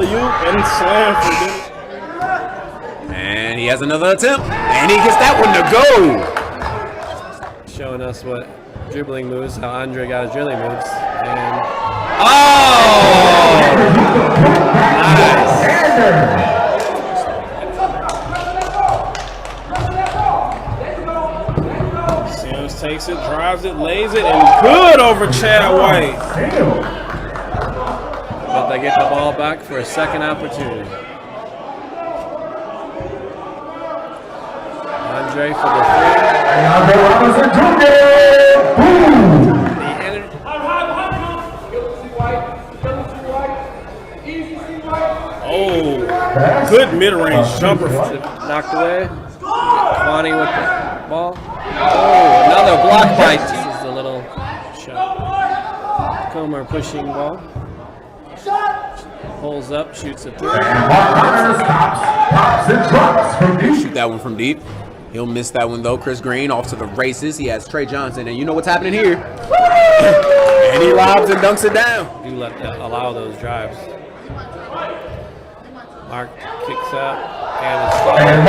alley-oop and slam for Dennis. And he has another attempt, and he gets that one to go. Showing us what dribbling moves, how Andre got his dribbling moves. And nice. Sims takes it, drives it, lays it, and good over Chad White. But they get the ball back for a second opportunity. Andre for the three. Oh, good mid-range jumper. Knocked away. Kwani with the ball. Oh, another block by. This is a little shot. Comer pushing ball. Pulls up, shoots a three. Shoot that one from deep. He'll miss that one though. Chris Green off to the races. He has Trey Johnson, and you know what's happening here. And he lobs and dunks it down. Do allow those drives. Mark kicks out and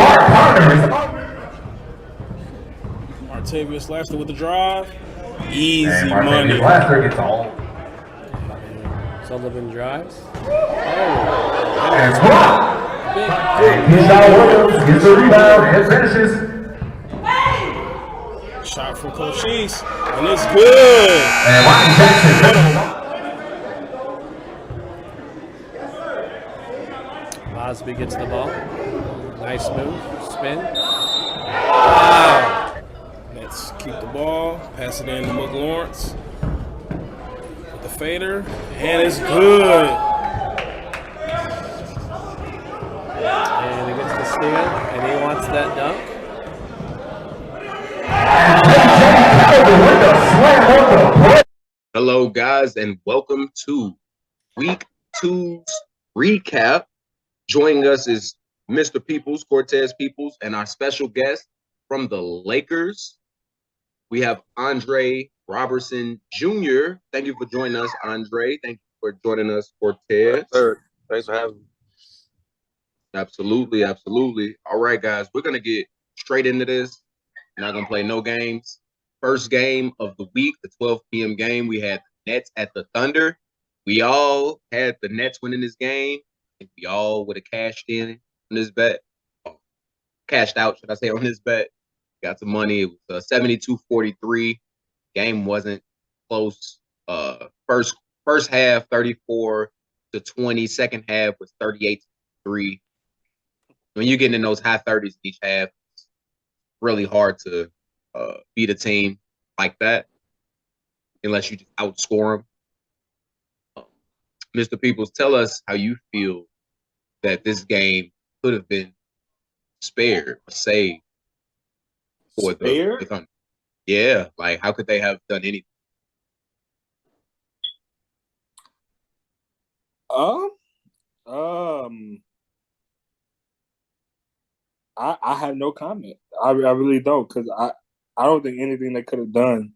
Martavius Laster with the drive. Easy and money. Laster gets all. Sullivan drives. And blocked. And Keyshawn Williams gets the rebound and finishes. Shot from Cochise, and it's good. And Rodney Jackson. Mosby gets the ball. Nice move. Spin. Wow. Let's keep the ball. Pass it in to Mook Lawrence. With the fader. And it's good. And he gets the steal, and he wants that dunk. Hello, guys, and welcome to Week 2's recap. Joining us is Mr. Peoples, Cortez Peoples, and our special guest from the Lakers. We have Andre Robertson Jr. Thank you for joining us, Andre. Thank you for joining us, Cortez. Thanks for having me. Absolutely, absolutely. All right, guys, we're going to get straight into this. We're not going to play no games. First game of the week, the 12 p.m. game, we had the Nets at the Thunder. We all had the Nets winning this game. I think we all would have cashed in on this bet. Cashed out, should I say, on this bet. Got some money. It was 72-43. Game wasn't close. First half, 34-20. Second half was 38-3. When you're getting in those high 30s each half, it's really hard to beat a team like that unless you just outscore them. Mr. Peoples, tell us how you feel that this game could have been spared or saved for the Thunder. Yeah, like how could they have done anything? I have no comment. I really don't, because I don't think anything they could have done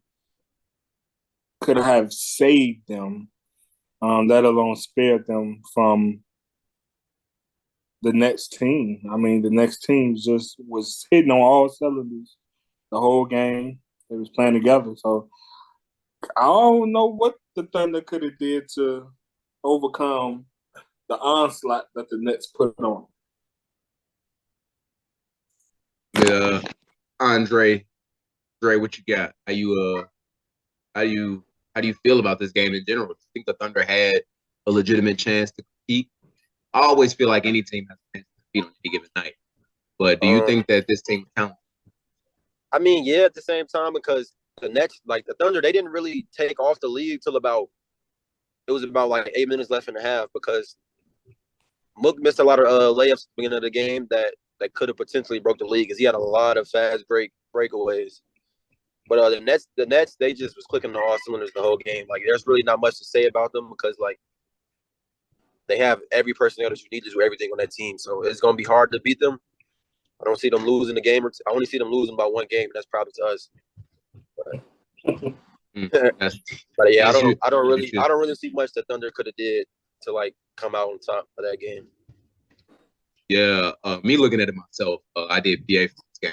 could have saved them, let alone spared them from the next team. I mean, the next team just was hitting on all cylinders the whole game. They was playing together. So I don't know what the Thunder could have did to overcome the onslaught that the Nets put on. Yeah, Andre, what you got? How do you feel about this game in general? Do you think the Thunder had a legitimate chance to compete? I always feel like any team has a chance to compete on any given night. But do you think that this team counts? I mean, yeah, at the same time, because the Nets, like the Thunder, they didn't really take off the lead till about 8 minutes left in the half, because Mook missed a lot of layups at the beginning of the game that could have potentially broke the lead, because he had a lot of fast breakaways. But the Nets, they just was clicking on all cylinders the whole game. Like, there's really not much to say about them, because like they have every personnel that you need to do everything on that team. So it's gonna be hard to beat them. I don't see them losing the game. I only see them losing by one game, and that's probably to us. But yeah, I don't really see much that Thunder could have did to like come out on top of that game. Yeah, me looking at it myself, I did PA for this game.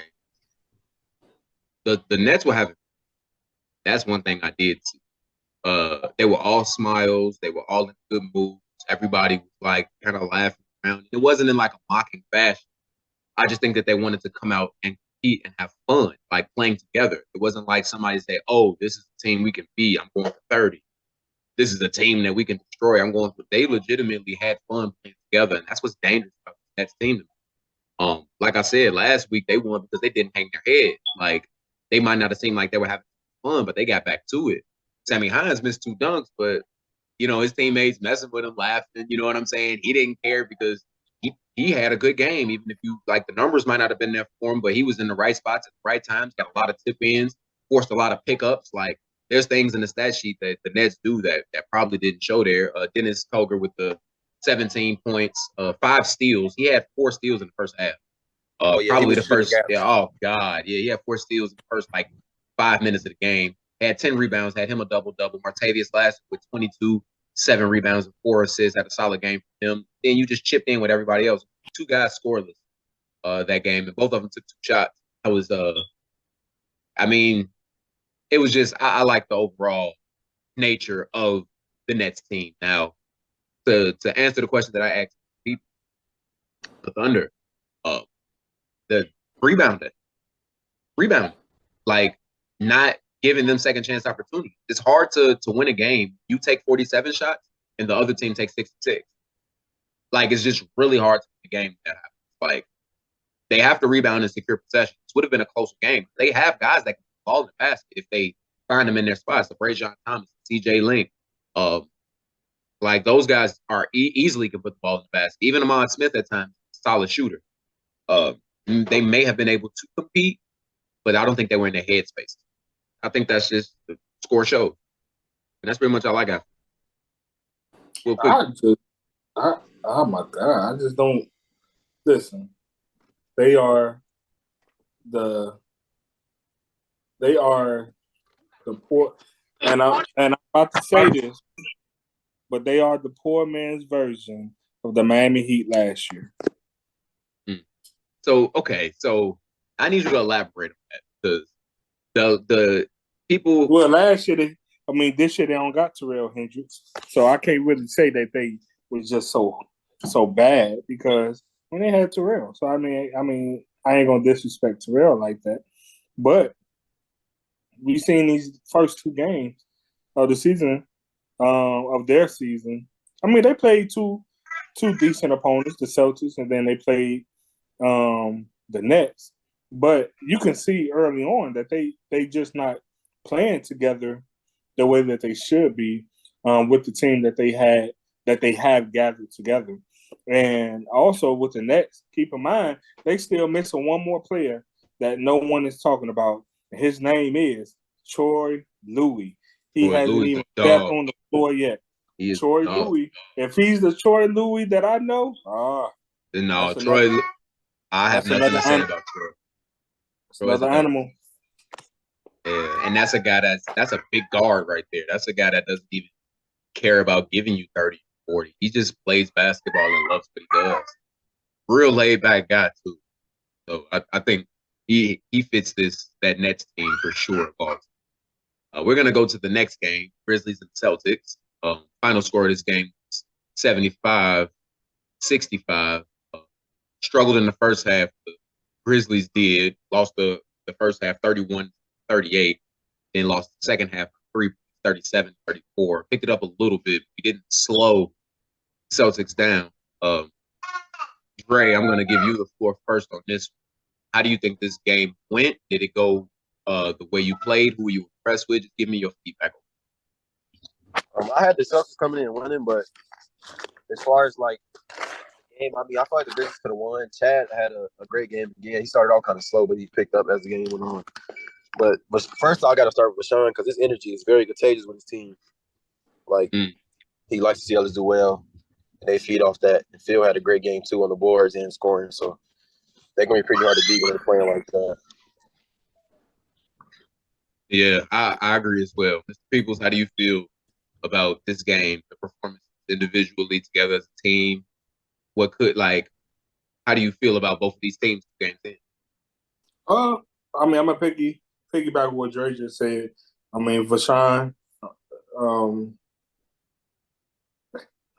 The Nets were having. That's one thing I did see. They were all smiles. They were all in good moods. Everybody was like kind of laughing around. It wasn't in like a mocking fashion. I just think that they wanted to come out and compete and have fun, like playing together. It wasn't like somebody say, "Oh, this is the team we can beat. I'm going for 30. This is a team that we can destroy. I'm going for." They legitimately had fun playing together, and that's what's dangerous about that team. Like I said last week, they won because they didn't hang their head. Like they might not have seemed like they were having fun, but they got back to it. Sammy Hines missed 2 dunks, but his teammates messing with him, laughing. You know what I'm saying? He didn't care because he had a good game, even if the numbers might not have been there for him, but he was in the right spots at the right times, got a lot of tip ins, forced a lot of pickups. Like there's things in the stat sheet that the Nets do that probably didn't show there. Dennis Koger with the 17 points, 5 steals. He had 4 steals in the first half. Probably the first. Yeah. Oh God. Yeah. He had 4 steals in the first 5 minutes of the game. Had 10 rebounds. Had him a double-double. Martavius Lasser with 22, 7 rebounds and 4 assists. Had a solid game for him. Then you just chipped in with everybody else. 2 guys scoreless that game, and both of them took 2 shots. I was. It was just I like the overall nature of the Nets team. Now, to answer the question that I asked people, the Thunder, the rebounding, like not giving them second chance opportunities. It's hard to win a game. You take 47 shots and the other team takes 66. Like it's just really hard to win a game that happens. Like they have to rebound and secure possession. This would have been a closer game. They have guys that can ball in the basket if they find them in their spots. The Brayshawn Thomas, CJ Link, like those guys are easily can put the ball in the basket. Even Ahmad Smith at times, solid shooter. They may have been able to compete, but I don't think they were in their headspace. I think that's just the score shows. And that's pretty much all I got. Oh my God. I just don't listen. They are the poor, and I'm about to say this, but they are the poor man's version of the Miami Heat last year. So I need you to elaborate on that because the people. Well, last year this year they don't got Terrell Hendricks, so I can't really say that they was just so bad because when they had Terrell. So I mean I ain't gonna disrespect Terrell like that, but we've seen these first 2 games of the season, of their season. I mean they played two decent opponents, the Celtics, and then they played the Nets. But you can see early on that they just not playing together the way that they should be with the team that they have gathered together. And also with the Nets, keep in mind, they still missing one more player that no one is talking about. His name is Troy Louis. He hasn't even stepped on the floor yet. Troy Louis. If he's the Troy Louis that I know, no, Troy. I have nothing to say about Troy. Another animal. Yeah, and that's a guy that's a big guard right there. That's a guy that doesn't even care about giving you 30, 40. He just plays basketball and loves what he does. Real laid back guy too. So I think he fits that Nets team for sure. We're gonna go to the next game, Grizzlies and Celtics. Final score of this game was 75-65. Struggled in the first half. The Grizzlies did. Lost the first half 31-38. Then lost the second half 37-34. Picked it up a little bit. We didn't slow Celtics down. Dre, I'm going to give you the floor first on this. How do you think this game went? Did it go the way you played? Who were you impressed with? Just give me your feedback. I had the Celtics coming in and winning, but as far as like game, I feel like the Grizzlies could have won. Chad had a great game again. He started off kind of slow, but he picked up as the game went on. But first, I got to start with Sean because his energy is very contagious with his team. Like he likes to see others do well, and they feed off that. And Phil had a great game too on the boards and scoring, so they're gonna be pretty hard to beat when they're playing like that. Yeah, I agree as well. Mr. Peoples, how do you feel about this game, the performance individually, together as a team? What could how do you feel about both of these teams 2 games in? I mean, I'm gonna piggyback what Dre just said. I mean, Vashawn,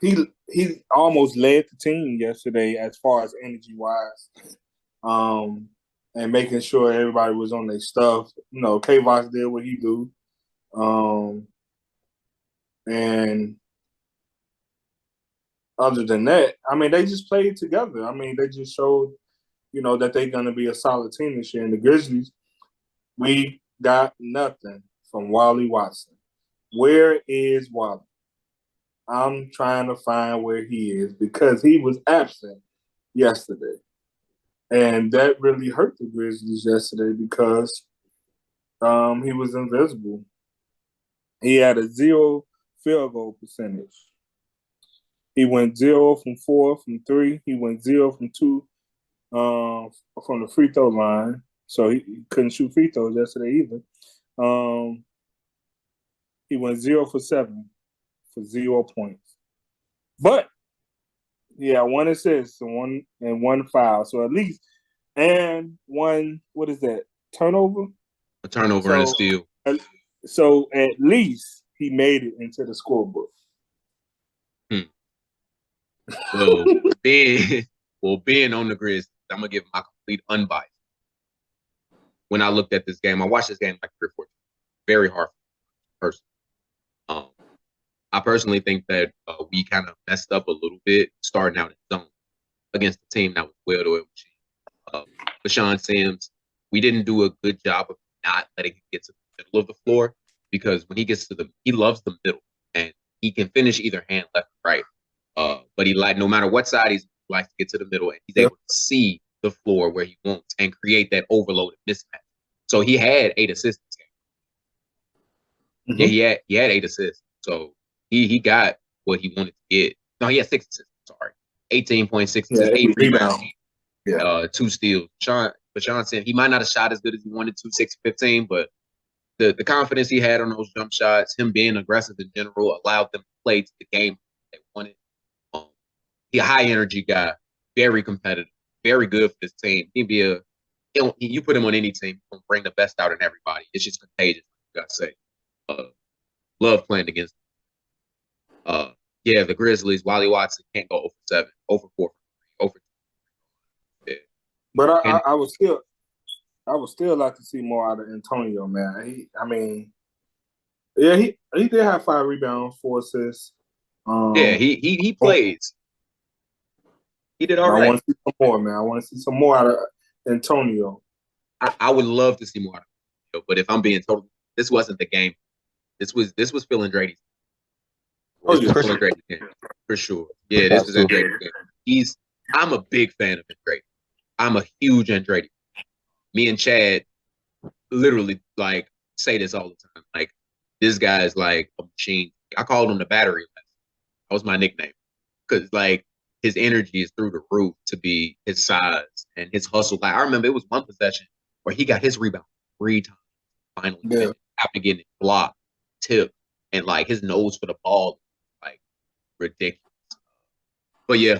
he almost led the team yesterday as far as energy wise, and making sure everybody was on their stuff. You know, K-Vox did what he do, and other than that, I mean, they just played together. I mean, they just showed, you know, that they're going to be a solid team this year. And the Grizzlies, we got nothing from Wally Watson. Where is Wally? I'm trying to find where he is because he was absent yesterday. And that really hurt the Grizzlies yesterday because he was invisible. He had a 0 field goal percentage. He went 0 from 4 from 3. He went 0 from 2 from the free throw line. So he couldn't shoot free throws yesterday either. He went 0 for 7 for 0 points. But yeah, 1 assist and one foul. So at least, and one, what is that, turnover? A turnover and a steal. So at least he made it into the scorebook. So being on the Grizzlies, I'm gonna give my complete unbiased. When I looked at this game, I watched this game like 3 or 4 times. Very hard person. I personally think that we kind of messed up a little bit starting out in zone against the team that was well-oiled machine. Vashawn Sims, we didn't do a good job of not letting him get to the middle of the floor because when he gets to he loves the middle and he can finish either hand, left, or right. But no matter what side he likes to get to the middle and he's able to see the floor where he wants and create that overloaded mismatch. So he had 8 assists this game. Mm-hmm. Yeah, he had 8 assists. So he got what he wanted to get. No, he had 6 assists. Sorry, 18.6 assists, 8 rebounds, 2 steals. Vashawn said he might not have shot as good as he wanted to, 6-15, but the confidence he had on those jump shots, him being aggressive in general, allowed them to play to the game they wanted. He's a high energy guy, very competitive, very good for this team. You put him on any team, he'll bring the best out in everybody. It's just contagious, you gotta say. Love playing against him. Yeah, the Grizzlies, Wally Watson can't go 0 for 7, 0 for 4, 0 for 2. Yeah. But I would still like to see more out of Antonio, man. He did have 5 rebounds, 4 assists. He plays. He did all right. I want to see some more, man. I want to see some more out of Antonio. I would love to see more out of Antonio, but if I'm being total, this wasn't the game. This was Phil Andretti's. Phil Andretti's game for sure. Yeah, this was Andretti's game. I'm a big fan of Andretti. I'm a huge Andretti. Me and Chad literally say this all the time. Like, this guy is like a machine. I called him the battery. That was my nickname because his energy is through the roof to be his size and his hustle. I remember it was one possession where he got his rebound 3 times finally after getting it blocked, tipped, and his nose for the ball, ridiculous. But yeah,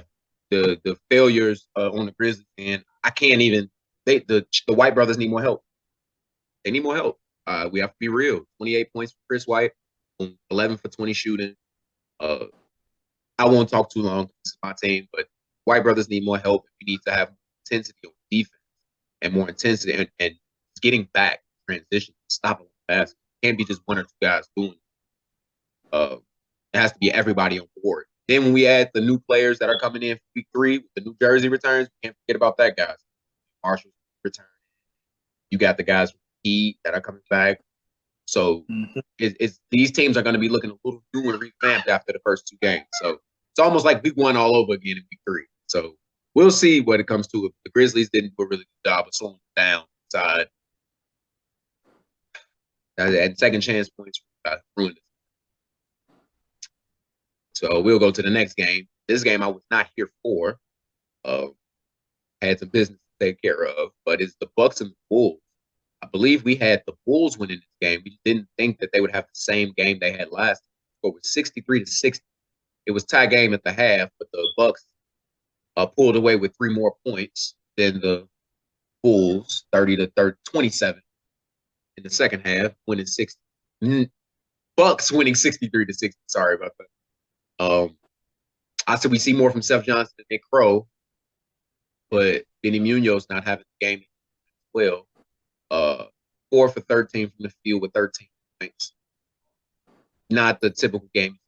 the failures on the Grizzlies, and I can't even. The White brothers need more help. They need more help. We have to be real. 28 points for Chris White, 11 for 20 shooting. I won't talk too long. This is my team, but White brothers need more help. We need to have intensity on defense and more intensity and getting back, transition, stopping fast. It can't be just 1 or 2 guys doing it. It has to be everybody on board. Then when we add the new players that are coming in for week 3 with the New Jersey returns, we can't forget about that, guys. Marshall's return. You got the guys from Heat that are coming back. So it's these teams are going to be looking a little new and revamped after the first 2 games. So it's almost like week 1 all over again in week 3. So we'll see what it comes to. The Grizzlies didn't do a really good job of slowing down inside. And second chance points ruined it. So we'll go to the next game. This game I was not here for. Had some business to take care of, but it's the Bucks and the Bulls. I believe we had the Bulls winning this game. We didn't think that they would have the same game they had last time. It was 63-60. It was tie game at the half, but the Bucks pulled away with 3 more points than the Bulls, 27 in the second half, winning 60. Bucks winning 63-60. Sorry about that. I said we see more from Seth Johnson and Nick Crow, but Benny Munoz not having the game as well. 4 for 13 from the field with 13 points. Not the typical game.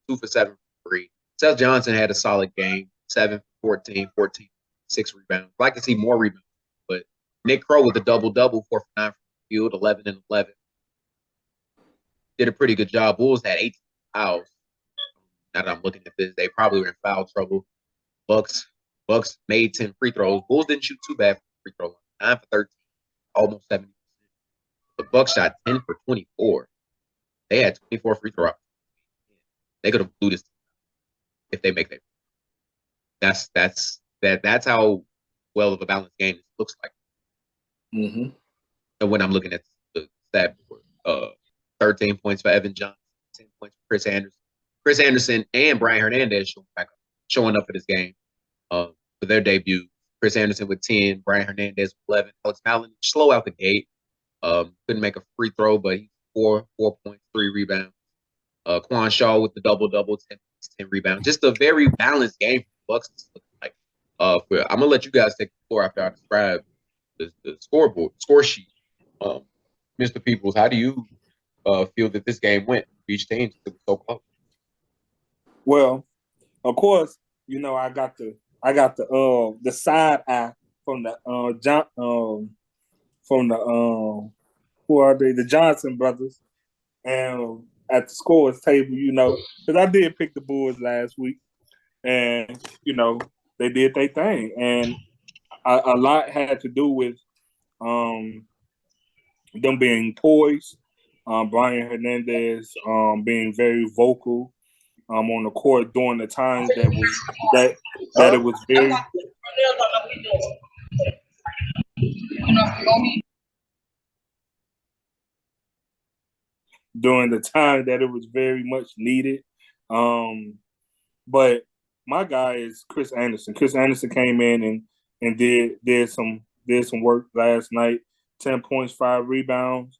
2 for 7 for 3. Seth Johnson had a solid game. 7 for 14, 6 rebounds. I'd like to see more rebounds, but Nick Crow with a double-double, 4 for 9 from the field, 11 and 11. Did a pretty good job. Bulls had 18 fouls. Now that I'm looking at this, they probably were in foul trouble. Bucks made 10 free throws. Bulls didn't shoot too bad for the free throw line. 9 for 13, almost 70%. The Bucks shot 10 for 24. They had 24 free throws. They could have blew this if they make that. That's how well of a balanced game it looks like. Mm-hmm. And when I'm looking at the stat board, 13 points for Evan Johnson, 10 points for Chris Anderson. Chris Anderson and Brian Hernandez showing up for this game for their debut. Chris Anderson with 10, Brian Hernandez with 11. Alex Mallon slow out the gate. Couldn't make a free throw, but he's 4 points, 3 rebounds. Quan Shaw with the double-double, 10 points, 10 rebounds. Just a very balanced game for the Bucks. Like, I'm going to let you guys take the floor after I describe the score sheet. Mr. Peoples, how do you feel that this game went for each team? It was so close. Well, of course, you know I got the side eye from the who are they? The Johnson brothers, and at the scores table, you know, because I did pick the Bulls last week, and you know they did their thing, and a lot had to do with them being poised, Brian Hernandez being very vocal on the court during the times that it was very during the time that it was very much needed. But my guy is Chris Anderson. Chris Anderson came in and did some work last night. 10 points, 5 rebounds.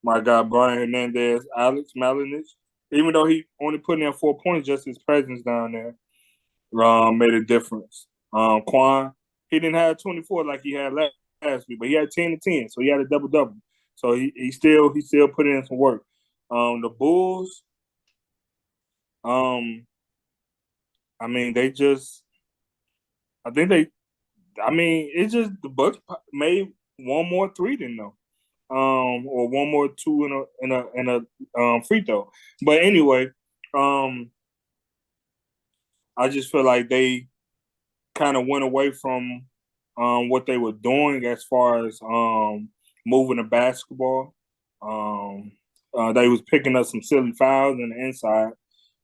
My guy Brian Hernandez, Alex Malinich, even though he only put in 4 points, just his presence down there made a difference. Quan, he didn't have 24 like he had last week, but he had 10 and 10, so he had a double-double. So he still put in some work. The Bulls, it's just the Bucks made one more 3 than them. Or one more 2 in a free throw. But anyway, I just feel like they kind of went away from what they were doing as far as moving the basketball. They was picking up some silly fouls in the inside,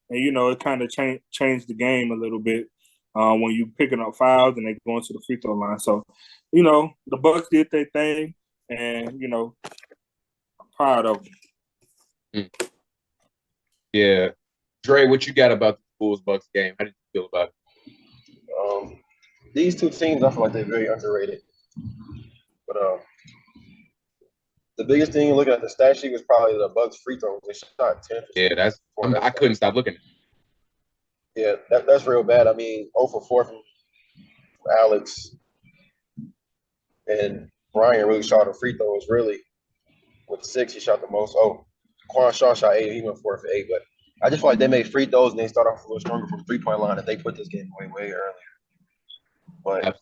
and you know it kind of changed the game a little bit when you picking up fouls and they going to the free throw line. So, you know, the Bucks did their thing. And, you know, I'm proud of them. Yeah. Dre, what you got about the Bulls-Bucks game? How did you feel about it? These two teams, I feel like they're very underrated. But the biggest thing looking at the stat sheet was probably the Bucks free throws. They shot 10. Yeah, I couldn't stop looking at it. Yeah, that's real bad. I mean, 0 for 4 from Alex and Brian really shot a free throws, really. With 6, he shot the most. Oh, Quan Shaw shot 8. He went 4 for 8. But I just feel like they made free throws and they start off a little stronger from three-point line and they put this game way earlier. But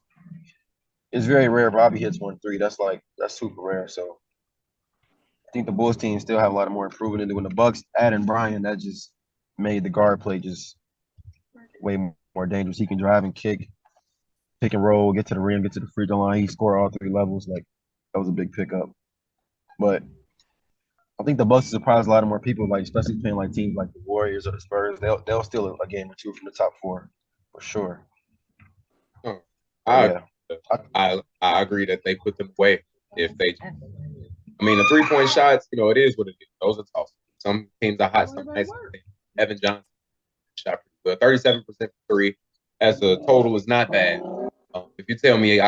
it's very rare Bobby hits 1-3. That's super rare. So I think the Bulls team still have a lot of more improvement to do. When the Bucks adding Brian, that just made the guard play just way more dangerous. He can drive and kick. Pick and roll, get to the rim, get to the free throw line. He scored all 3 levels. Like, that was a big pickup. But I think the Bucks surprised a lot of more people, like especially playing like teams like the Warriors or the Spurs. They'll steal a game or 2 from the top 4 for sure. I agree that they put them away if they. I mean, the 3-point shots, you know, it is what it is. Those are tough. Some teams are hot some nights. Evan Johnson shot pretty good. 37% for three as a total is not bad. If you tell me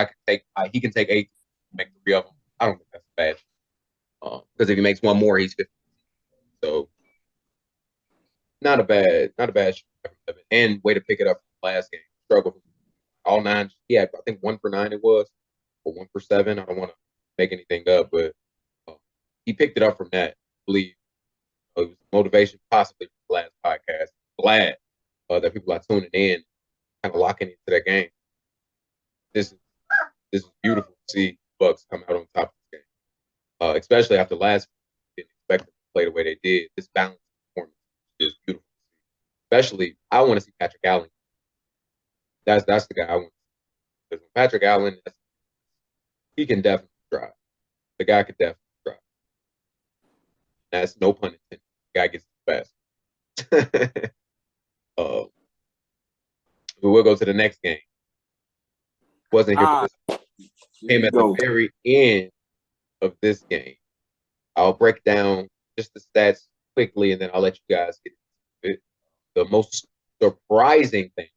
he can take 8, make 3 of them, I don't think that's bad. Because if he makes one more, he's 50. So not a bad shot. And way to pick it up from the last game. Struggle all 9. He had, I think, 1 for 9 it was, or 1 for 7. I don't want to make anything up, but he picked it up from that. I believe it was motivation possibly from the last podcast. Glad that people are tuning in, kind of locking into that game. This is beautiful to see Bucks come out on top of this game, especially after last week. Didn't expect them to play the way they did. This balanced performance is beautiful to see. Especially, I want to see Patrick Allen. That's the guy I want to see. Because Patrick Allen, he can definitely drive. The guy could definitely drive. That's no pun intended. The guy gets the best. We'll go to the next game. Wasn't here for this. Came at the very end of this game. I'll break down just the stats quickly, and then I'll let you guys get it. The most surprising thing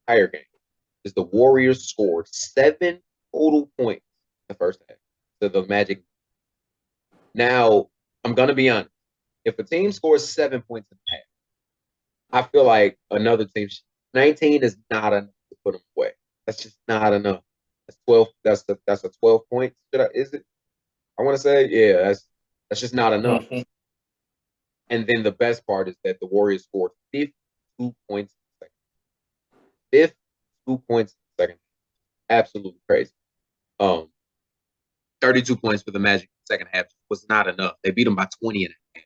entire game is the Warriors scored 7 total points in the first half to the Magic. Now, I'm going to be honest. If a team scores 7 points in the half, I feel like another team, 19 is not enough to put them away. That's just not enough. That's 12. That's a 12 points. Is it? I want to say, yeah, that's just not enough. Mm-hmm. And then the best part is that the Warriors scored 52 points in the second. 52 points in the second. Absolutely crazy. 32 points for the Magic in the second half was not enough. They beat them by 20 and a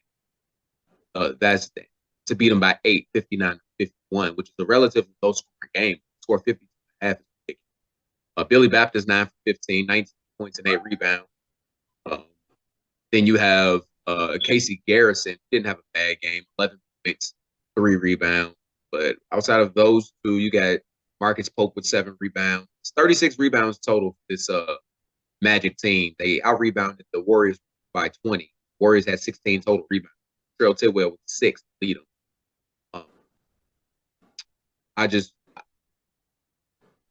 half. That's the thing. To beat them by 8, 59-51, which is a relatively low scoring game. Score 52 and a half is ridiculous. Billy Baptist 9 for 15, 19 points and 8 rebounds. Then you have Casey Garrison, didn't have a bad game, 11 points, 3 rebounds. But outside of those two, you got Marcus Pope with 7 rebounds. 36 rebounds total for this Magic team. They out-rebounded the Warriors by 20. Warriors had 16 total rebounds. Trail Tidwell with 6 to lead them.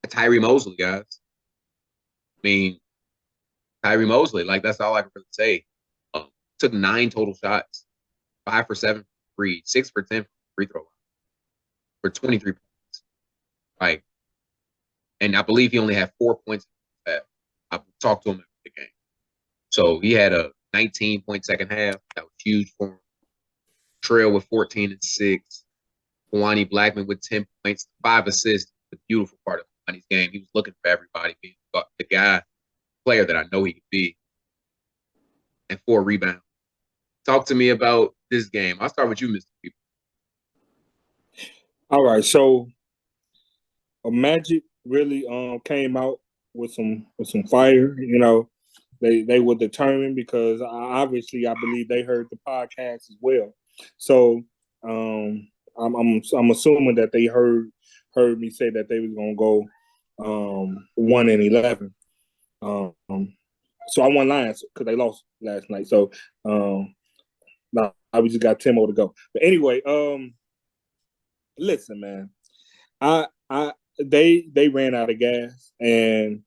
Tyree Mosley, guys. I mean, Tyree Mosley, like, that's all I can really say. Took 9 total shots, 5 for 7 for 3, 6 for 10 for free throw line for 23 points. Like, and I believe he only had 4 points. I talked to him after the game. So he had a 19-point second half. That was huge for him. Trail with 14 and 6. Kwani Blackman with 10 points, 5 assists. The beautiful part of Kwani's game. He was looking for everybody, being the player that I know he could be. And 4 rebounds. Talk to me about this game. I'll start with you, Mr. People. All right, so Magic really came out with some fire. You know, they were determined because obviously I believe they heard the podcast as well. So I'm assuming that they heard me say that they was gonna go 1-11. So I won Lions because they lost last night. So now we just got 10 more to go. But anyway, listen, man, they ran out of gas, and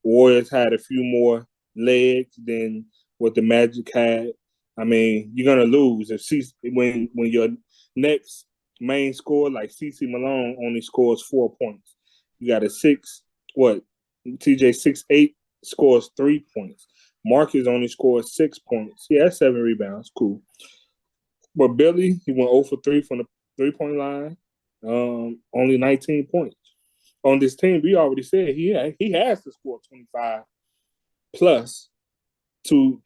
Warriors had a few more legs than what the Magic had. I mean, you're gonna lose when your next main scorer like CeCe Malone only scores 4 points. You got a TJ 6'8" scores 3 points. Marcus only scores 6 points. He has 7 rebounds. Cool. But Billy, he went 0 for 3 from the 3-point line. Only 19 points. On this team, we already said he has to score 25 plus to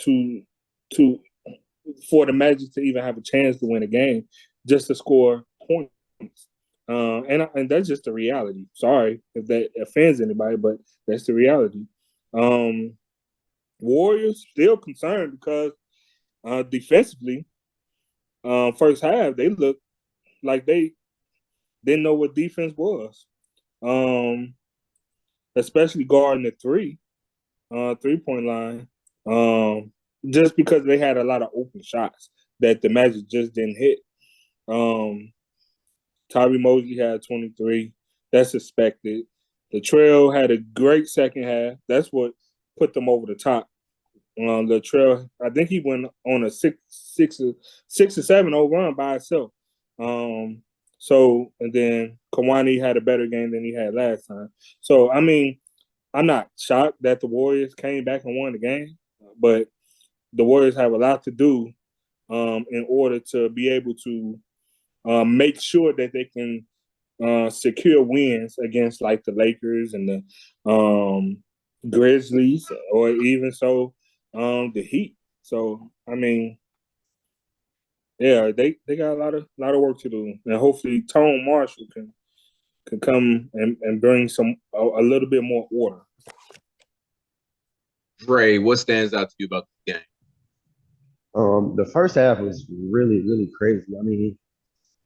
for the Magic to even have a chance to win a game, just to score points. And that's just the reality. Sorry if that offends anybody, but that's the reality. Warriors still concerned because defensively, first half, they looked like they didn't know what defense was. Especially guarding the 3-point line. just because they had a lot of open shots that the Magic just didn't hit. Tyree Mosley had 23. That's expected. The Trail had a great second half. That's what put them over the top. The Trail, I think he went on a 6-7-0 run by himself. And then Kawani had a better game than he had last time. So, I mean, I'm not shocked that the Warriors came back and won the game, but the Warriors have a lot to do in order to be able to make sure that they can secure wins against like the Lakers and the Grizzlies, or even so the Heat. So I mean, yeah, they got a lot of work to do, and hopefully Tone Marshall can come and bring a little bit more order. Dre, what stands out to you about the game? The first half was really, really crazy. I mean,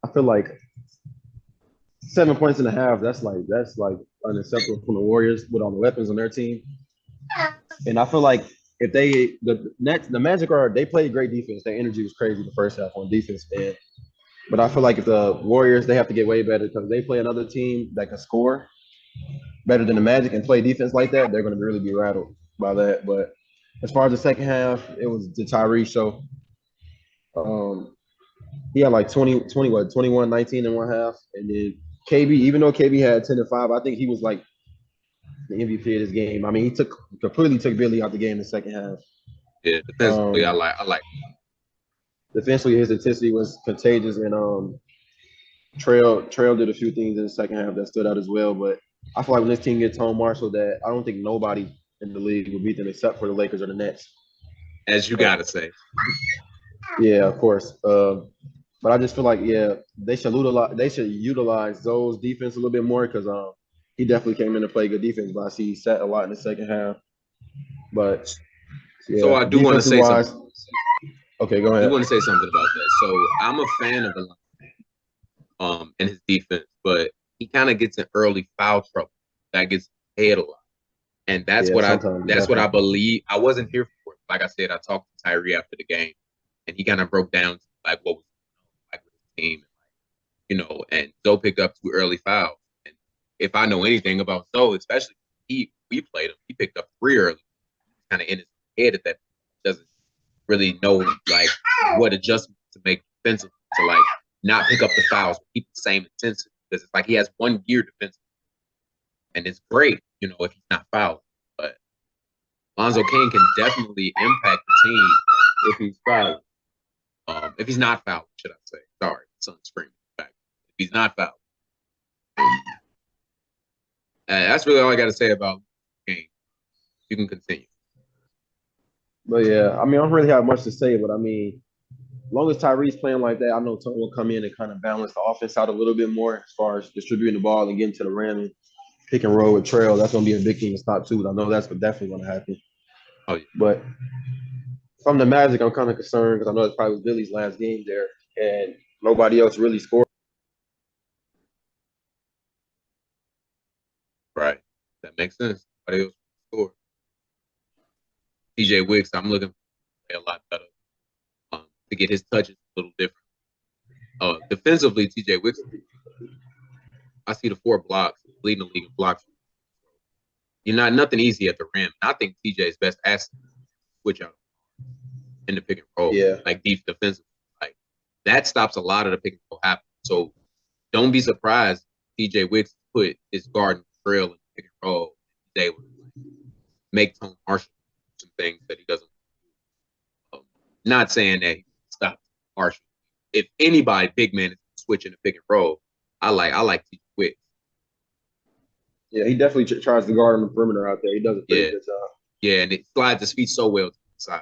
I feel like 7 points and a half. That's like unacceptable from the Warriors with all the weapons on their team. And I feel like if the Magic they played great defense. Their energy was crazy the first half on defense, but I feel like if the Warriors, they have to get way better, because they play another team that can score better than the Magic and play defense like that, they're going to really be rattled by that. But as far as the second half, it was the Tyrese show. He had like 21, 19 and one half. And then KB, even though KB had 10 and 5, I think he was like the MVP of this game. I mean, he completely took Billy out the game in the second half. Yeah, defensively, I like. Defensively, his intensity was contagious, and Trail did a few things in the second half that stood out as well. But I feel like when this team gets Tone Marshall, that I don't think nobody in the league will beat them except for the Lakers or the Nets. As you gotta say. Yeah, of course. But I just feel like, yeah, they should utilize Zoe's defense a little bit more, because he definitely came in to play good defense, but I see he sat a lot in the second half. But yeah, so I do want to say something. Okay, go ahead. I do want to say something about that. So I'm a fan of Alon and his defense, but he kind of gets in early foul trouble. That gets head a lot. And that's what I believe. I wasn't here for it. Like I said, I talked to Tyree after the game, and he kind of broke down like what was like with his team, and Zoe picked up 2 early fouls. And if I know anything about Zoe, especially we played him, he picked up 3 early, kind of in his head at that point. Doesn't really know like what adjustment to make defensively to like not pick up the fouls, but keep the same intensity, because it's like he has one gear defensively, and it's great, if he's not fouling. But Lonzo King can definitely impact the team if he's fouling. If he's not fouling, should I say? Sorry, son's screaming back. If he's not fouling, that's really all I got to say about King. You can continue. But yeah, I mean, I don't really have much to say, but I mean, as long as Tyree's playing like that, I know Tony will come in and kind of balance the offense out a little bit more as far as distributing the ball and getting to the rim and pick and roll with Trail. That's going to be a big thing to stop too. I know that's definitely going to happen. Oh, yeah. But from the Magic, I'm kind of concerned because I know it's probably Billy's last game there, and nobody else really scored. Right. That makes sense. Nobody else scored. TJ Wicks, I'm looking for a lot better to get his touches a little different. Defensively, TJ Wicks, I see the 4 blocks, leading the league in blocks. You're nothing easy at the rim. I think TJ's best asset is switch out in the pick and roll, like deep defensively. Like that stops a lot of the pick and roll happening. So don't be surprised TJ Wicks put his guard and Trail in the pick and roll. He's able to make Tone Marshall some things that he doesn't do. Not saying that he stops Marshall. If anybody, big man, is switching the pick and roll, I like TJ Wicks. Yeah, he definitely tries to guard on the perimeter out there. He does a pretty good job. Yeah, and it slides his feet so well to the side.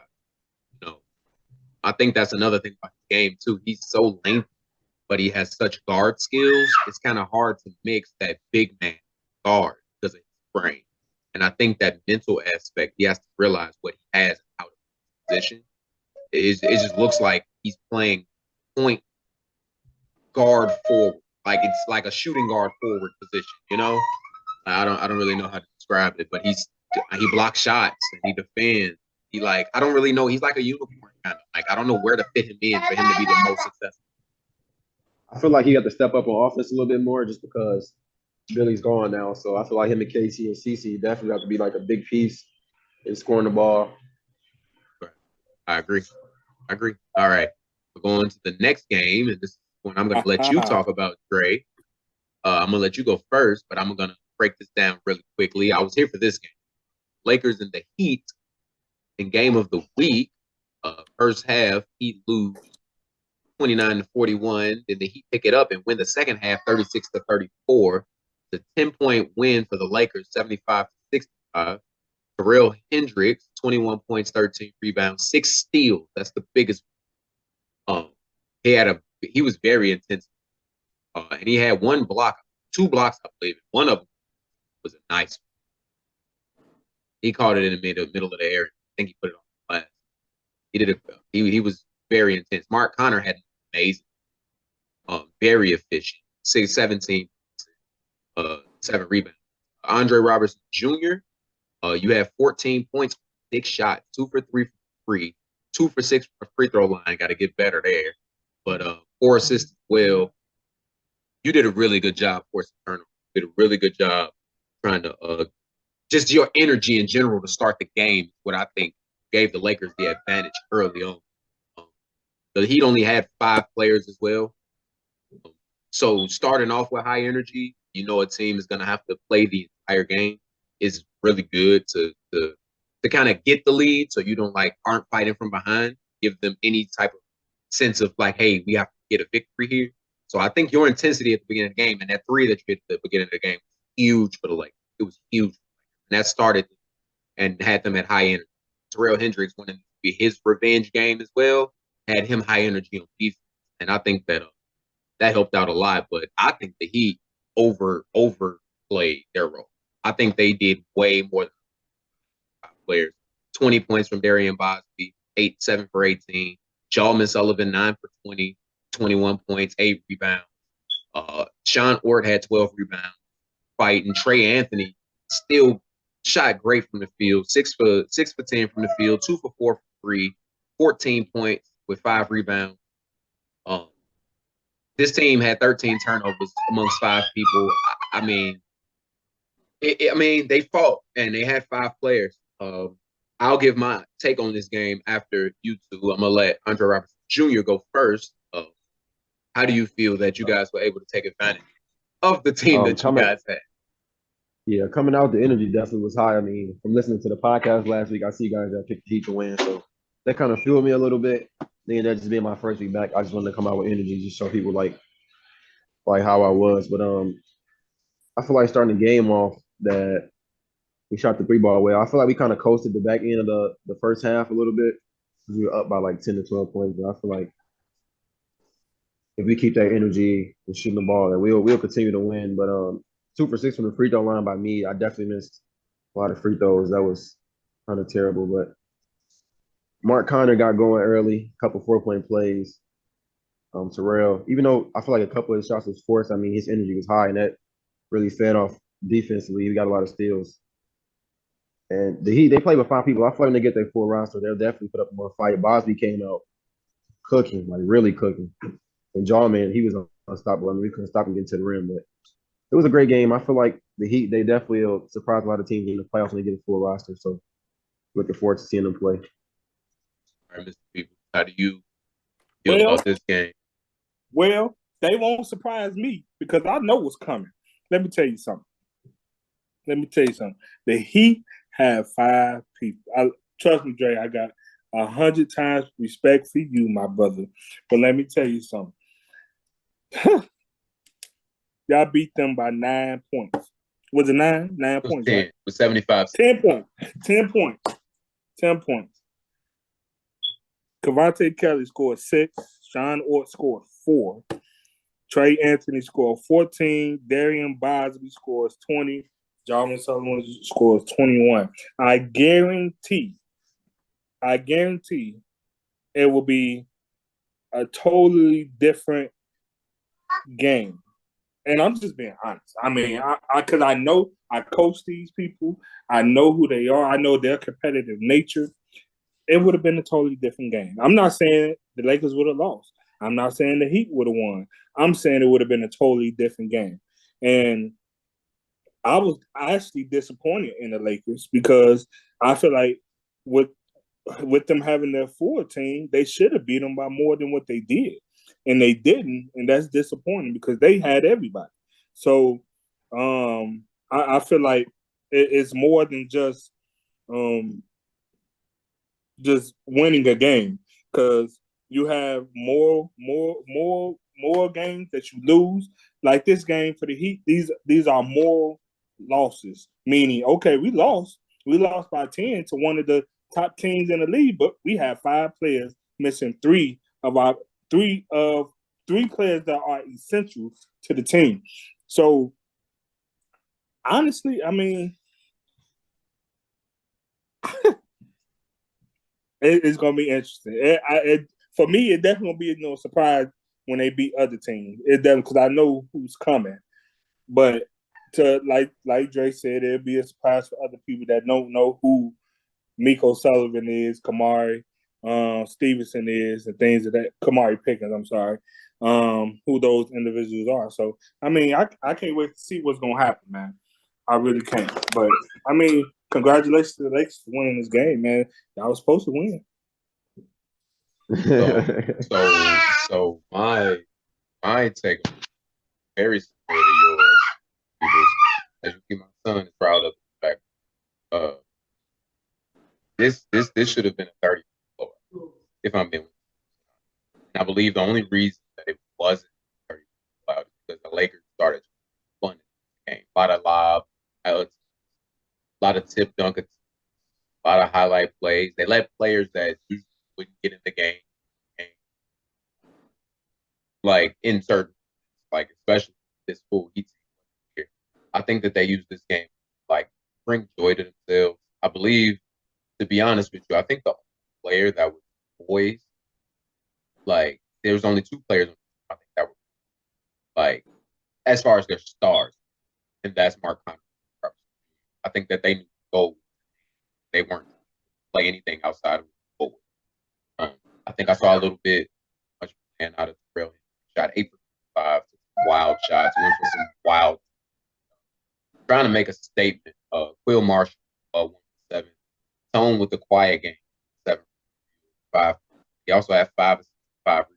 I think that's another thing about the game too. He's so lengthy, but he has such guard skills. It's kind of hard to mix that big man guard because of his brain. And I think that mental aspect, he has to realize what he has and how to position. It just looks like he's playing point guard forward, like it's like a shooting guard forward position. I don't really know how to describe it, but he blocks shots and he defends. He like I don't really know. He's like a unicorn kind of. Like I don't know where to fit him in for him to be the most successful. I feel like he got to step up on offense a little bit more just because Billy's gone now. So I feel like him and KC and CC definitely have to be like a big piece in scoring the ball. I agree. All right. We're going to the next game, and this is when I'm going to let you talk about, Dre. I'm going to let you go first, but I'm going to break this down really quickly. I was here for this game. Lakers and the Heat in game of the week. First half, Heat lose 29-41. Then the Heat pick it up and win the second half 36-34. The 10-point win for the Lakers, 75-65. Terrell Hendricks, 21 points, 13 rebounds, 6 steals. That's the biggest. He was very intense. And he had 2 blocks, I believe. One of them was a nice one. He caught it in the middle of the area. I think he put it on the glass. He did it. He was very intense. Mark Connor had amazing, very efficient. 17, 7 rebounds. Andre Robertson Jr. You have 14 points, 6 shots, 2 for 3 from free, 2 for 6 from the free throw line. Got to get better there. But 4 assists as well. You did a really good job forcing turnovers. Did a really good job trying to just your energy in general to start the game. What I think gave the Lakers the advantage early on. The Heat only had 5 players as well. So starting off with high energy, you know a team is going to have to play the entire game. Is really good to kind of get the lead so you don't aren't fighting from behind. Give them any type of sense of hey, we have to get a victory here. So I think your intensity at the beginning of the game and that 3 that you hit at the beginning of the game was huge for the Lakers. It was huge. And that started and had them at high energy. Terrell Hendricks wanted to be his revenge game as well. Had him high energy on defense. And I think that helped out a lot. But I think the Heat overplayed their role. I think they did way more than 5 players. 20 points from Darian Bosby, 7 for 18. Jalman Sullivan, 9 for 20, 21 points, 8 rebounds. Sean Ort had 12 rebounds. Fighting Trey Anthony still shot great from the field, 6 for 10 from the field, 2 for 4 from 3, 14 points with 5 rebounds. This team had 13 turnovers amongst 5 people. I mean, they fought and they had 5 players. I'll give my take on this game after you two. I'm gonna let Andre Robertson Jr. go first. How do you feel that you guys were able to take advantage of the team that you guys had? Yeah, coming out, the energy definitely was high. I mean, from listening to the podcast last week, I see guys that picked the Heat to win, so that kind of fueled me a little bit. Then that just being my first week back, I just wanted to come out with energy, just show people like how I was. But I feel like starting the game off that we shot the 3 ball well. I feel like we kind of coasted the back end of the first half a little bit. We were up by 10 to 12 points, but I feel like if we keep that energy and shooting the ball, that we'll continue to win. But 2 for 6 from the free throw line by me. I definitely missed a lot of free throws. That was kind of terrible. But Mark Connor got going early, a couple 4-point plays. Terrell, even though I feel like a couple of his shots was forced, I mean, his energy was high, and that really fed off defensively. He got a lot of steals. And the Heat, they play with 5 people. I feel like when they get their full roster, they'll definitely put up more fight. Bosby came out cooking, really cooking. And Jalman, he was unstoppable. I mean, we couldn't stop him getting to the rim, but it was a great game. I feel like the Heat, they definitely will surprise a lot of teams in the playoffs when they get a full roster. So looking forward to seeing them play. All right, Mr. People, how do you feel about this game? Well, they won't surprise me because I know what's coming. Let me tell you something. The Heat have 5 people. Trust me, Dre, I got 100 times respect for you, my brother. But let me tell you something. Y'all beat them by 9 points. Was it 9? 9 points. 10. Right? It was 75. 10 points. 10 points. 10 points. Cavante Kelly scored 6. Sean Ort scored 4. Trey Anthony scored 14. Darian Bosby scores 20. Jalman Sullivan scores 21. I guarantee it will be a totally different game. And I'm just being honest. I mean, because I know I coach these people. I know who they are. I know their competitive nature. it would have been a totally different game. I'm not saying the Lakers would have lost. I'm not saying the Heat would have won. I'm saying it would have been a totally different game. And I was actually disappointed in the Lakers because I feel like with them having their full team, they should have beat them by more than what they did, and they didn't, and that's disappointing because they had everybody. So I feel like it's more than just winning a game because you have more games that you lose. Like this game for the Heat, these are moral losses. Meaning, okay, we lost by 10 to one of the top teams in the league, but we have 5 players missing three players that are essential to the team. So honestly, I mean, it's going to be interesting. For me, it definitely will be no surprise when they beat other teams. It doesn't because I know who's coming. But to like Dre said, it'll be a surprise for other people that don't know who Miko Sullivan is, Kamari Stevenson is, and things of that. Kamari Pickens, I'm sorry, who those individuals are. So I mean, I can't wait to see what's going to happen, man. I really can't. But I mean, congratulations to the Lakers for winning this game, man. Y'all was supposed to win. So my take on it, very similar to yours. Because as you see, my son is proud of the fact this should have been a 30 blowout, if I'm being honest. And I believe the only reason that it wasn't 30 blowout is because the Lakers started fun in the game. A lot of lob, a lot of tip dunk, a lot of highlight plays. They let players that usually wouldn't get in the game, like in certain, like especially this full Heat team here. I think that they use this game like bring joy to themselves. I believe, to be honest with you, I think the player that was poised, like there was only 2 players I think that were like as far as their stars, and that's Mark Conley. I think that they knew goal. They weren't play anything outside of forward. I think I saw a little bit much man out of Terrell. Shot 8 for 5, wild shots, went for some wild. Trying to make a statement. Quill Marshall, 1-7. Tone with the quiet game, 7-5. He also had 5 rebounds.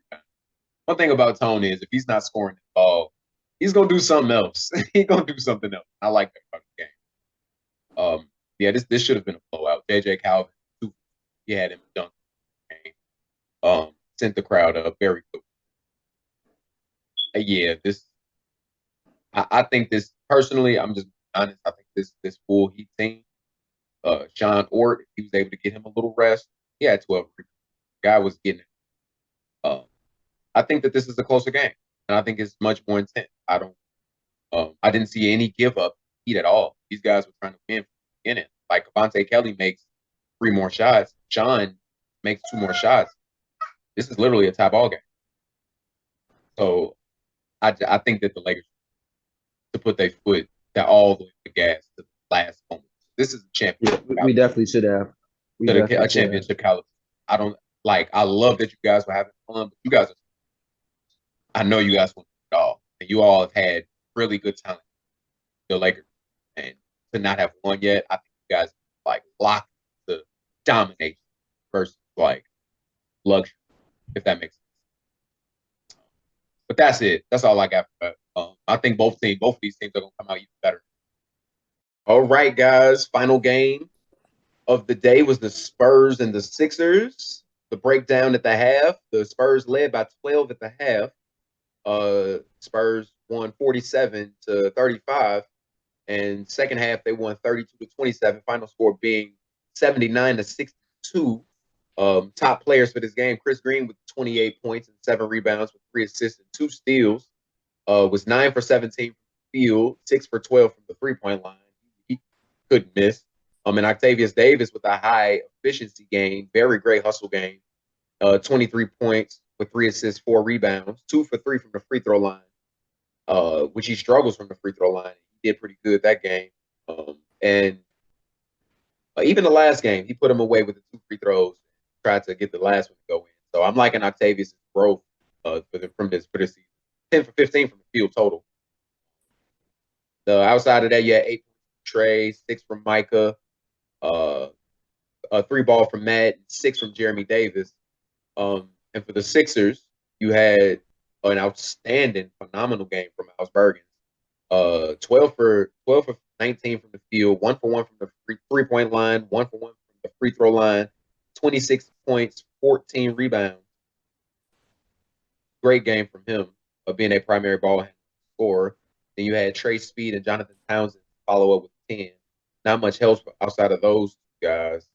One thing about Tone is if he's not scoring the ball, he's gonna do something else. He's gonna do something else. I like that about the game. Yeah, this should have been a blowout. JJ Calvin, he had him dunk the game. Sent the crowd up very quick. Yeah, I think this personally, I'm just honest. I think this full Heat team, Sean Ort, if he was able to get him a little rest, he had 12. Guy was getting it. I think that this is a closer game, and I think it's much more intense. I didn't see any give up Heat at all. These guys were trying to win from the beginning. Like Avante Kelly makes 3 more shots, Sean makes 2 more shots. This is literally a tie ball game. So I think that the Lakers to put their foot that all the way to the gas to the last moment. This is a championship. We definitely should have. A championship caliber. I love that you guys were having fun, but you guys I know you guys want it all. And you all have had really good talent, the Lakers. And to not have won yet, I think you guys like locked to domination versus like luxury, if that makes sense. But that's it. That's all I got for that. I think both of these teams are going to come out even better. All right, guys. Final game of the day was the Spurs and the Sixers. The breakdown at the half. The Spurs led by 12 at the half. Spurs won 47-35. And second half, they won 32-27. Final score being 79-62. Top players for this game, Chris Green with 28 points and 7 rebounds with 3 assists and 2 steals. Was 9 for 17 from the field, 6 for 12 from the 3-point line. He couldn't miss. And Octavius Davis with a high efficiency game, very great hustle game. 23 points with 3 assists, 4 rebounds, 2 for 3 from the free throw line, which he struggles from the free throw line. He did pretty good that game. And even the last game, he put him away with the 2 free throws. tried to get the last one to go in. So I'm liking Octavius' growth from this season. 10 for 15 from the field total. Outside of that, you had 8 from Trey, 6 from Micah, a 3 ball from Matt, 6 from Jeremy Davis. And for the Sixers, you had an outstanding, phenomenal game from Miles Bergens. 12 for 19 from the field, 1 for 1 from the three-point line, 1 for 1 from the free throw line, 26 points, 14 rebounds. Great game from him of being a primary ball scorer. Then you had Trey Speed and Jonathan Townsend follow up with 10. Not much help outside of those guys.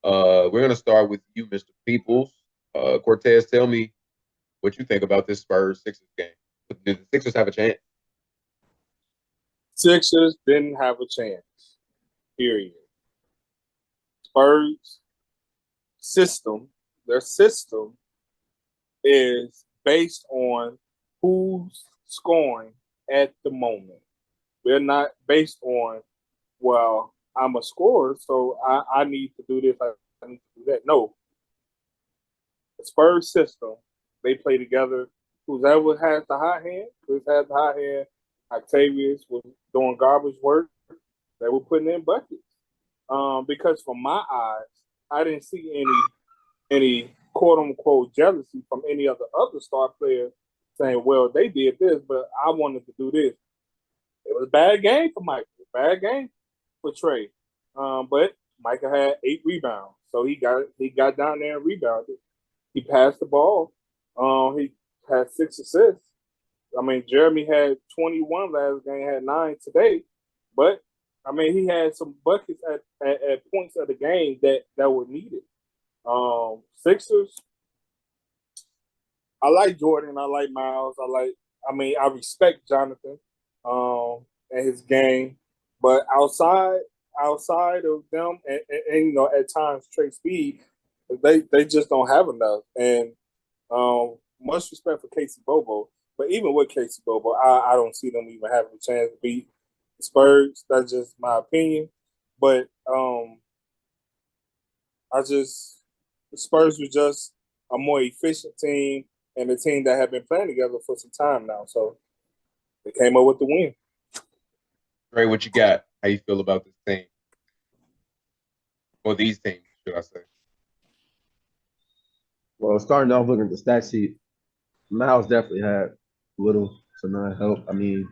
We're going to start with you, Mr. Peoples. Cortez, tell me what you think about this Spurs-Sixers game. Did the Sixers have a chance? Sixers didn't have a chance. Period. Spurs their system is based on who's scoring at the moment. They're not based on, well, I'm a scorer, so I need to do this, I need to do that. No. The Spurs system, they play together. Whoever has the hot hand, Chris has the hot hand, Octavius was doing garbage work, they were putting in buckets. Because from my eyes, I didn't see any quote unquote jealousy from any of the other star players saying, well, they did this, but I wanted to do this. It was a bad game for Michael, bad game for Trey. But Michael had 8 rebounds. So he got down there and rebounded. He passed the ball. He had 6 assists. I mean, Jeremy had 21 last game, had 9 today. But I mean, he had some buckets at points of the game that were needed. Sixers, I like Jordan. I like Miles. I respect Jonathan and his game. But outside of them, and you know, at times Trey Speed, they just don't have enough. And much respect for Casey Bobo. But even with Casey Bobo, I don't see them even having a chance to beat the Spurs. That's just my opinion. But the Spurs were just a more efficient team and a team that had been playing together for some time now. So they came up with the win. Ray, what you got? How you feel about this team? Or these teams, should I say? Well, starting off looking at the stat sheet, Miles definitely had little to none help. I mean,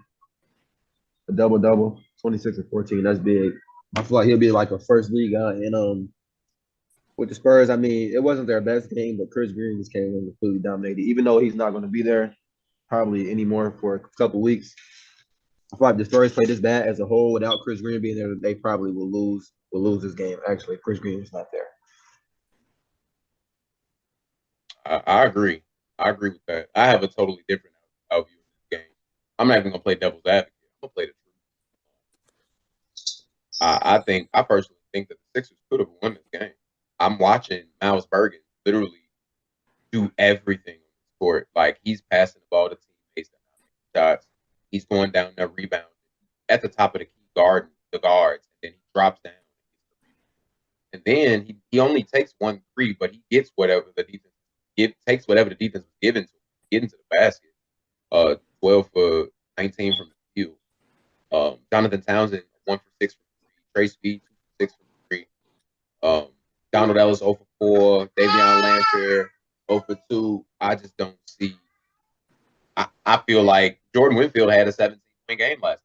a double-double, 26 and 14, that's big. I feel like he'll be like a first league guy. And with the Spurs, I mean, it wasn't their best game, but Chris Green just came in and completely dominated. Even though he's not going to be there probably anymore for a couple weeks, I feel like the Spurs played this bad as a whole without Chris Green being there. They probably will lose this game. Actually, Chris Green is not there. I agree. I agree with that. I have a totally different view of this game. I'm not even gonna play devil's advocate. I'm gonna play the truth. I personally think that the Sixers could have won this game. I'm watching Miles Bergen literally do everything on the court. Like, he's passing the ball to teammates that are making shots. He's going down there rebounding at the top of the guards, and then he drops down. And then he only takes 1 3, but he gets whatever the defense takes whatever the defense was given to him, get into the basket. 12 for 19 from the field. Jonathan Townsend, 1 for 6 from 3. Trey Speed, 2 for 6 from 3. Donald Ellis, 0 for 4. Davion Lanphier, 0 for 2. I just don't see. I feel like Jordan Winfield had a 17-point game last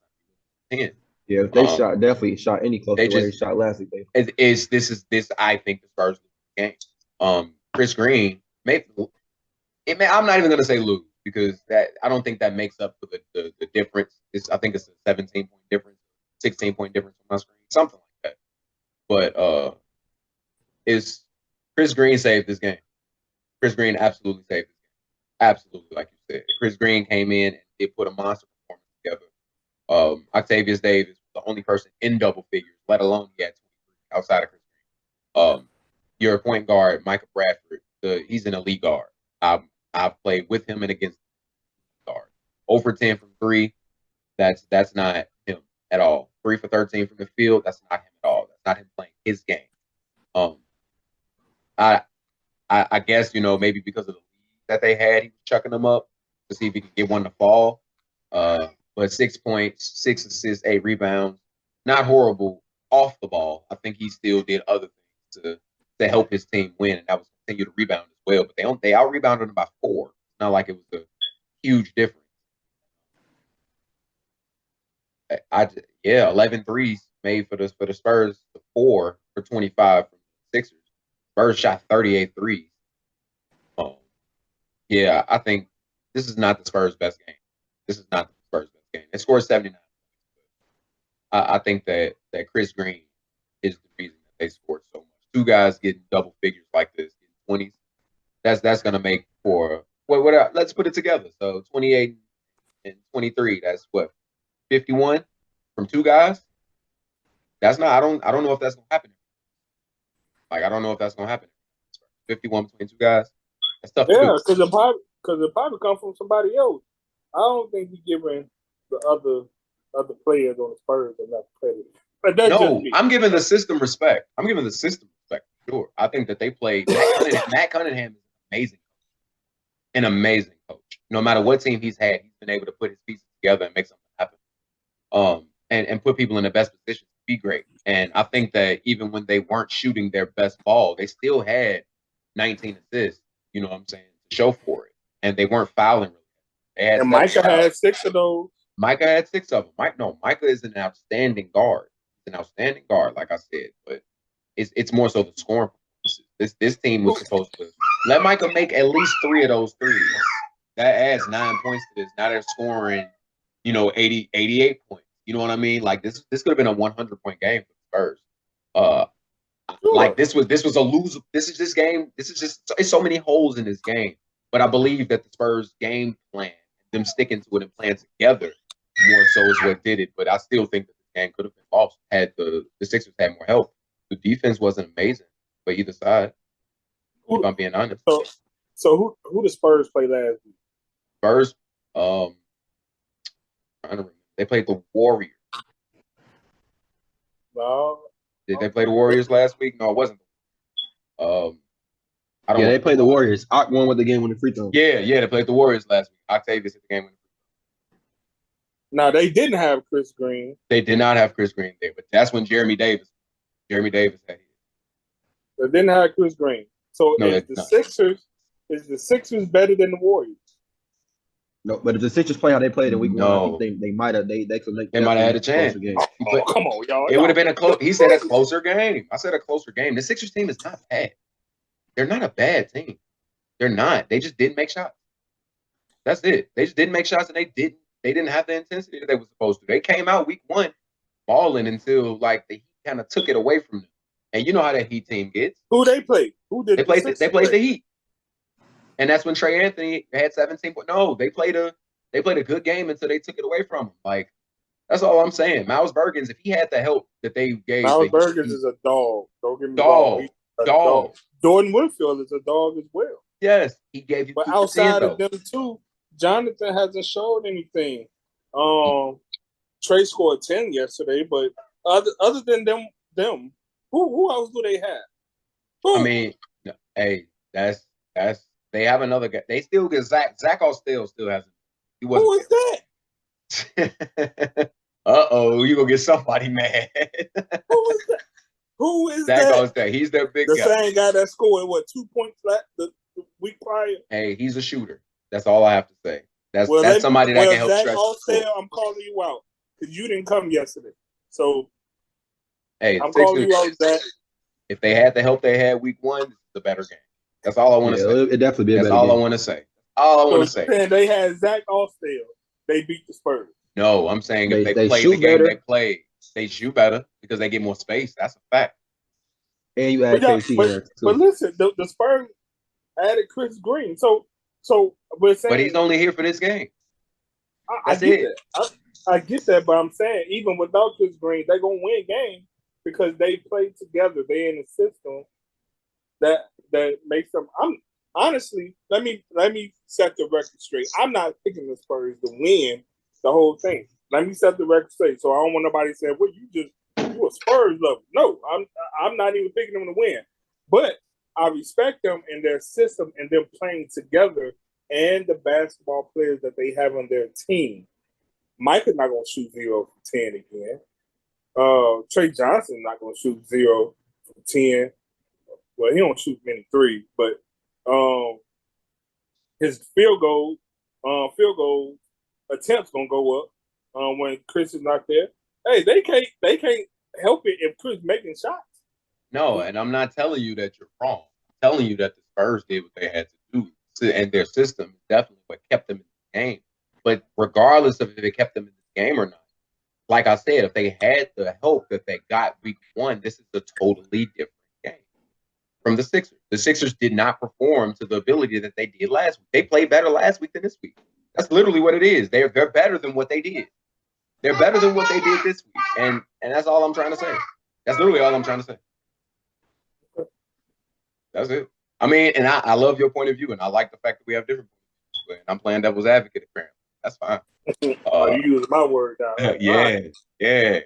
night. 10. Yeah, they definitely shot any close to where they shot last week. This I think the Spurs lose the game. Chris Green I'm not even gonna say lose, because I don't think that makes up for the difference. I think it's a 17-point difference, 16-point difference on my screen, something like that. But is Chris Green saved this game? Chris Green absolutely saved this game. Absolutely, like you said. Chris Green came in and they put a monster performance together. Octavius Davis was the only person in double figures, let alone he had 23 outside of Chris Green. Your point guard, Michael Bradford, he's an elite guard. I've played with him and against guard. 0 for 10 from 3. That's not him at all. 3 for 13 from the field. That's not him at all. That's not him playing his game. I guess, maybe because of the lead that they had, he was chucking them up to see if he could get one to fall. But 6 points, 6 assists, 8 rebounds, not horrible off the ball. I think he still did other things to help his team win, and that was continue to rebound as well. But they out rebounded him by 4. It's not like it was a huge difference. 11 threes made for the Spurs, 4 for 25 from the Sixers. Spurs shot 38 threes. I think this is not the Spurs' best game. This is not the Spurs' best game. They scored 79. I think that Chris Green is the reason that they scored so much. 2 guys getting double figures like this in 20s. That's gonna make for what? Let's put it together. So 28 and 23. That's what, 51 from 2 guys. That's not. I don't know if that's gonna happen. Like, I don't know if that's gonna happen. 51 between 2 guys. That's tough. Yeah, because it probably come from somebody else. I don't think he's giving the other players on the Spurs enough credit. But no, I'm giving the system respect. Sure. I think that they played. Matt Cunningham is an amazing coach. No matter what team he's had, he's been able to put his pieces together and make something happen. And put people in the best position to be great. And I think that even when they weren't shooting their best ball, they still had 19 assists. You know what I'm saying? To show for it, and they weren't fouling. And Micah had 6 of those. Micah had 6 of them. Micah is an outstanding guard. He's an outstanding guard, like I said, but it's more so the scoring. This team was supposed to let Micah make at least 3 of those threes. That adds 9 points to this. Now they're scoring, 88 points. You know what I mean? Like, this could have been a 100-point game for the Spurs. Like, this was a lose. This game. It's so many holes in this game. But I believe that the Spurs game plan, them sticking to it and playing together, more so is what did it. But I still think that the game could have been lost had the Sixers had more help. The defense wasn't amazing for either side, if I'm being honest. So who the Spurs play last week? Spurs, trying to remember. They played the Warriors. No. Did they play the Warriors last week? No, it wasn't. They played the Warriors. Ock won with the game winning free throw. Yeah, they played the Warriors last week. Octavius hit the game winning free throw. Now, they didn't have Chris Green. They did not have Chris Green there, but that's when Jeremy Davis had it. They didn't have Chris Green. So is the Sixers better than the Warriors? No, but if the Sixers play how they played in week 1, I think they might have. They could make. They might have had a chance. But come on, y'all. It would have been a close. He said a closer game. I said a closer game. The Sixers team is not bad. They're not a bad team. They're not. They just didn't make shots. That's it. They just didn't make shots, and they didn't have the intensity that they were supposed to. They came out week 1 balling until the Heat kind of took it away from them. And you know how that Heat team gets. Who they played? Who did they played? They played the Heat. And that's when Trey Anthony had 17 points. No, they played a good game until they took it away from him. Like, that's all I'm saying. Miles Bergens, if he had the help that they gave, Miles Bergens is a dog. Don't get me wrong. Dog. Jordan Woodfield is a dog as well. Yes, he gave you. But outside of them two, Jonathan hasn't showed anything. Trey scored 10 yesterday, but other than them, who else do they have? Who? I mean, hey, that's they have another guy. They still get Zach Austell still hasn't. Who is that? You gonna get somebody mad. Who is that? Who is Zach that? Austell. He's their big guy. The same guy that scored 2 points the week prior. Hey, he's a shooter. That's all I have to say. That's somebody that can help Zach stretch. Austell, I'm calling you out because you didn't come yesterday. So hey, I'm calling you out, Zach. If they had the help they had week 1, it's a better game. That's all I want to say. It definitely be a better game. That's all I want to say. All I want to say. They had Zach Austell. They beat the Spurs. No, I'm saying if they play the game they play, they shoot better because they get more space. That's a fact. And you add KC there too. But listen, the Spurs added Chris Green. So we're saying. But he's only here for this game. I get that. I get that, but I'm saying even without Chris Green, they're gonna win games because they play together. They're in a system that makes them. Honestly, let me set the record straight. I'm not picking the Spurs to win the whole thing. Let me set the record straight, so I don't want nobody saying, "Well, you a Spurs lover." No, I'm not even picking them to win. But I respect them and their system and them playing together and the basketball players that they have on their team. Mike is not going to shoot 0 for 10 again. Trey Johnson not going to shoot 0 for 10. Well, he don't shoot many threes, but his field goal attempts gonna go up when Chris is not there. Hey, they can't help it if Chris making shots. No, and I'm not telling you that you're wrong. I'm telling you that the Spurs did what they had to do, and their system is definitely what kept them in the game. But regardless of if it kept them in the game or not, like I said, if they had the help that they got week 1, this is a totally different game from the Sixers. The Sixers did not perform to the ability that they did last week. They played better last week than this week. That's literally what it is. They're better than what they did. They're better than what they did this week. And that's all I'm trying to say. That's literally all I'm trying to say. That's it. I mean, and I love your point of view, and I like the fact that we have different points of view. And I'm playing devil's advocate, apparently. That's fine. You use my word now. Yeah.